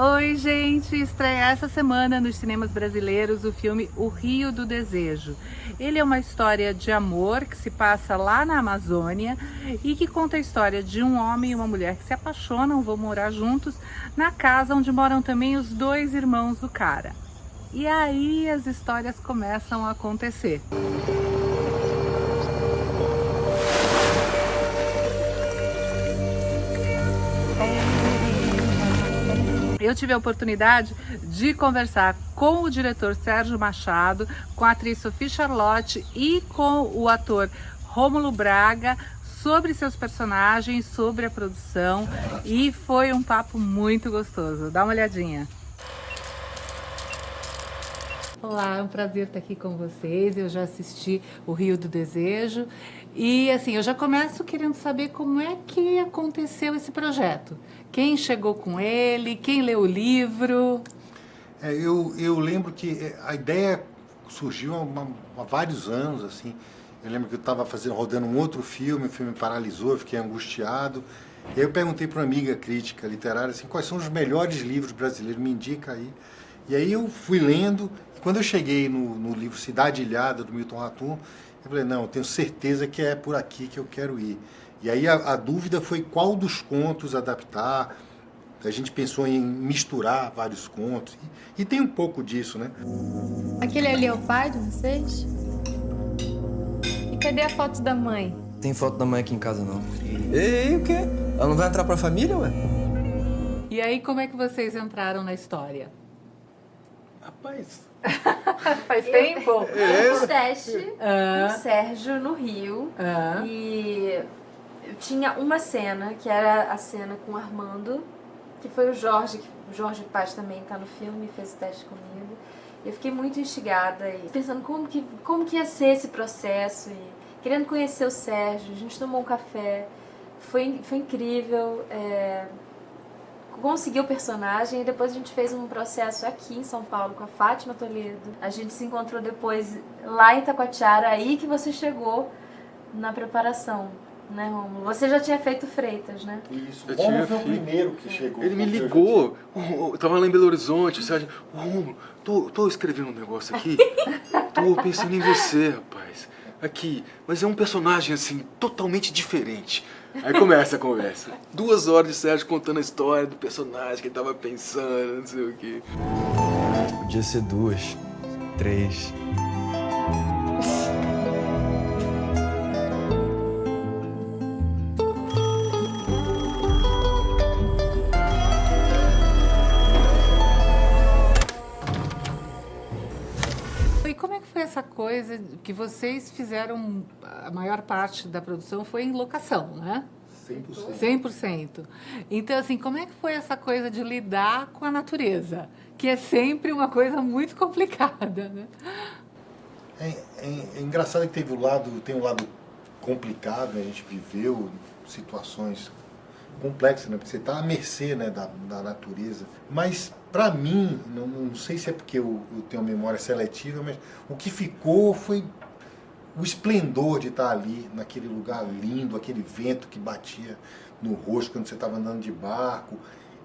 Oi, gente! Estreia essa semana nos cinemas brasileiros o filme O Rio do Desejo. Ele é uma história de amor que se passa lá na Amazônia e que conta a história de um homem e uma mulher que se apaixonam, vão morar juntos na casa onde moram também os dois irmãos do cara. E aí as histórias começam a acontecer. Eu tive a oportunidade de conversar com o diretor Sérgio Machado, com a atriz Sophie Charlotte e com o ator Rômulo Braga sobre seus personagens, sobre a produção, e foi um papo muito gostoso. Dá uma olhadinha. Olá, é um prazer estar aqui com vocês. Eu já assisti O Rio do Desejo e assim, eu já começo querendo saber como é que aconteceu esse projeto. Quem chegou com ele, quem leu o livro? Eu lembro que a ideia surgiu há vários anos, assim. Eu lembro que eu estava rodando um outro filme, o filme paralisou, eu fiquei angustiado. E aí eu perguntei para uma amiga crítica literária, assim, quais são os melhores livros brasileiros, me indica aí. E aí eu fui lendo, e quando eu cheguei no livro Cidade Ilhada, do Milton Ratum, eu falei, não, eu tenho certeza que é por aqui que eu quero ir. E aí a dúvida foi qual dos contos adaptar. A gente pensou em misturar vários contos, e tem um pouco disso, né? Aquele ali é o pai de vocês? E cadê a foto da mãe? Tem foto da mãe aqui em casa, não. Ei, o quê? Ela não vai entrar pra família, ué? E aí, como é que vocês entraram na história? Rapaz... Faz tempo? Eu fiz teste com o Sérgio no Rio e eu tinha uma cena, que era a cena com o Armando, que foi o Jorge Paz também tá no filme, fez o teste comigo. Eu fiquei muito instigada e pensando como que ia ser esse processo e querendo conhecer o Sérgio. A gente tomou um café, foi incrível. Consegui o personagem e depois a gente fez um processo aqui em São Paulo com a Fátima Toledo. A gente se encontrou depois lá em Itacoatiara, aí que você chegou na preparação, né, Rômulo? Você já tinha feito Freitas, né? Isso, o Rômulo foi o primeiro que chegou. Ele me ligou, eu tava lá em Belo Horizonte, Sérgio, Rômulo, tô escrevendo um negócio aqui, tô pensando em você, rapaz, aqui, mas é um personagem assim, totalmente diferente. Aí começa a conversa. 2 horas de Sérgio contando a história do personagem que ele tava pensando, não sei o quê. Podia ser 2, 3. E como é que foi essa coisa que vocês fizeram, a maior parte da produção foi em locação, né? 100%. 100%. Então, assim, como é que foi essa coisa de lidar com a natureza? Que é sempre uma coisa muito complicada, né? É engraçado que tem um lado complicado, né? A gente viveu situações complexas, né? Porque você está à mercê, né, da natureza. Mas, para mim, não sei se é porque eu tenho uma memória seletiva, mas o que ficou foi o esplendor de estar ali, naquele lugar lindo, aquele vento que batia no rosto quando você estava andando de barco.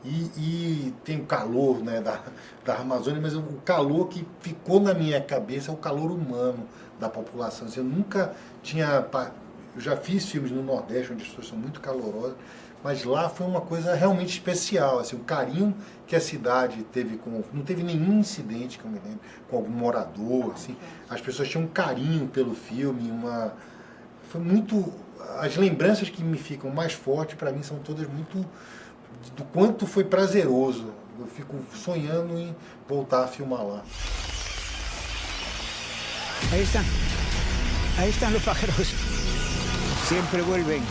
E tem o calor, né, da Amazônia, mas o calor que ficou na minha cabeça é o calor humano da população. Assim, eu nunca tinha... Eu já fiz filmes no Nordeste, onde as pessoas são muito calorosas, mas lá foi uma coisa realmente especial, assim, o carinho que a cidade teve não teve nenhum incidente, que eu me lembro, com algum morador, assim. As pessoas tinham um carinho pelo filme, foi muito... As lembranças que me ficam mais fortes, para mim, são todas muito... do quanto foi prazeroso. Eu fico sonhando em voltar a filmar lá. Ahí están los pájaros. Siempre vuelven.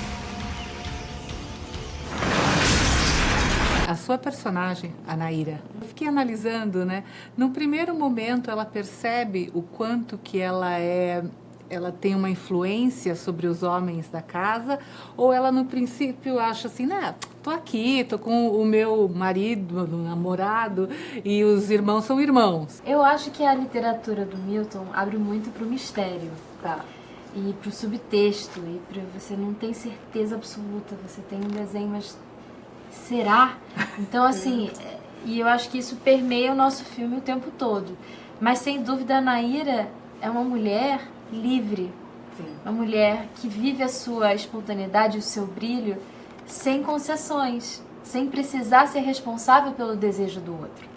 A sua personagem, a Naira, eu fiquei analisando, né? No primeiro momento, ela percebe o quanto que ela tem uma influência sobre os homens da casa, ou ela no princípio acha assim, né, tô aqui, tô com o meu marido, o namorado, e os irmãos são irmãos. Eu acho que a literatura do Milton abre muito para o mistério. Tá. E para o subtexto, e para você não tem certeza absoluta, você tem um desenho, mas será? Então, assim, E eu acho que isso permeia o nosso filme o tempo todo. Mas, sem dúvida, a Naira é uma mulher livre. Sim. Uma mulher que vive a sua espontaneidade, o seu brilho, sem concessões, sem precisar ser responsável pelo desejo do outro.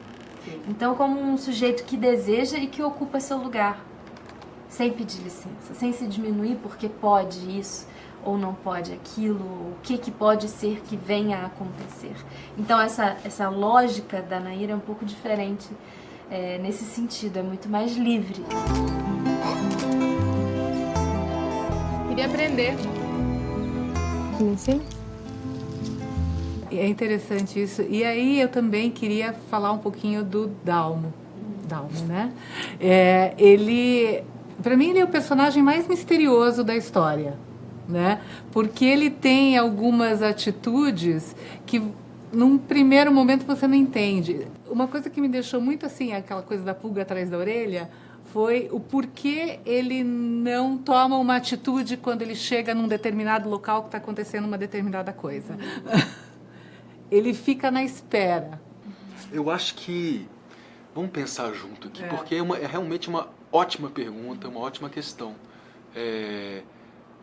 Sim. Então, como um sujeito que deseja e que ocupa seu lugar, sem pedir licença, sem se diminuir porque pode isso ou não pode aquilo, o que pode ser que venha a acontecer. Então, essa lógica da Naira é um pouco diferente nesse sentido, é muito mais livre. Queria aprender. Sim. É interessante isso. E aí eu também queria falar um pouquinho do Dalmo. Dalmo, né? Ele, para mim, ele é o personagem mais misterioso da história, né? Porque ele tem algumas atitudes que, num primeiro momento, você não entende. Uma coisa que me deixou muito assim, aquela coisa da pulga atrás da orelha, foi o porquê ele não toma uma atitude quando ele chega num determinado local que está acontecendo uma determinada coisa. Ele fica na espera. Eu acho que... Vamos pensar junto aqui, porque é realmente uma ótima pergunta, uma ótima questão.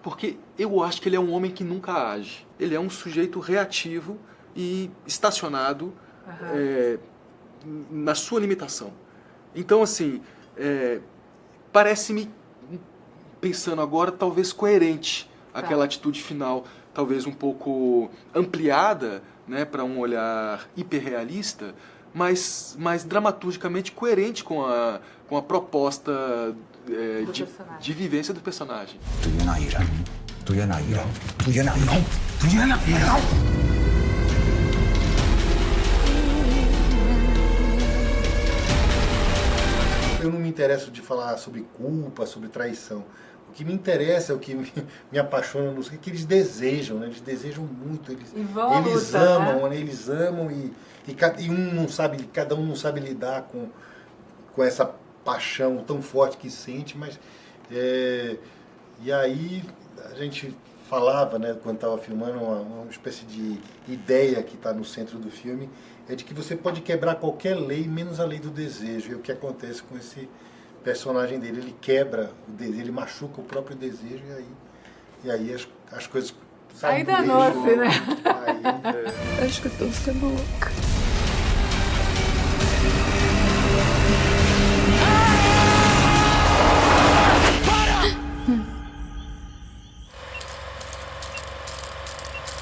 Porque eu acho que ele é um homem que nunca age. Ele é um sujeito reativo e estacionado na sua limitação. Então, assim, parece-me, pensando agora, talvez coerente aquela atitude final, talvez um pouco ampliada, né, para um olhar hiperrealista, mas dramaturgicamente coerente com a proposta de vivência do personagem. Eu não me interesso de falar sobre culpa, sobre traição. O que me interessa, o que me apaixona, é que eles desejam, né? Eles desejam muito, eles amam, né? Eles amam e cada um não sabe lidar com essa paixão tão forte que sente, mas e aí a gente falava, né, quando estava filmando, uma espécie de ideia que está no centro do filme, é de que você pode quebrar qualquer lei, menos a lei do desejo. E o que acontece com esse personagem dele, ele quebra o desejo, ele machuca o próprio desejo e aí as coisas saem. Aí danou-se, né? Acho que eu tô ficando louca.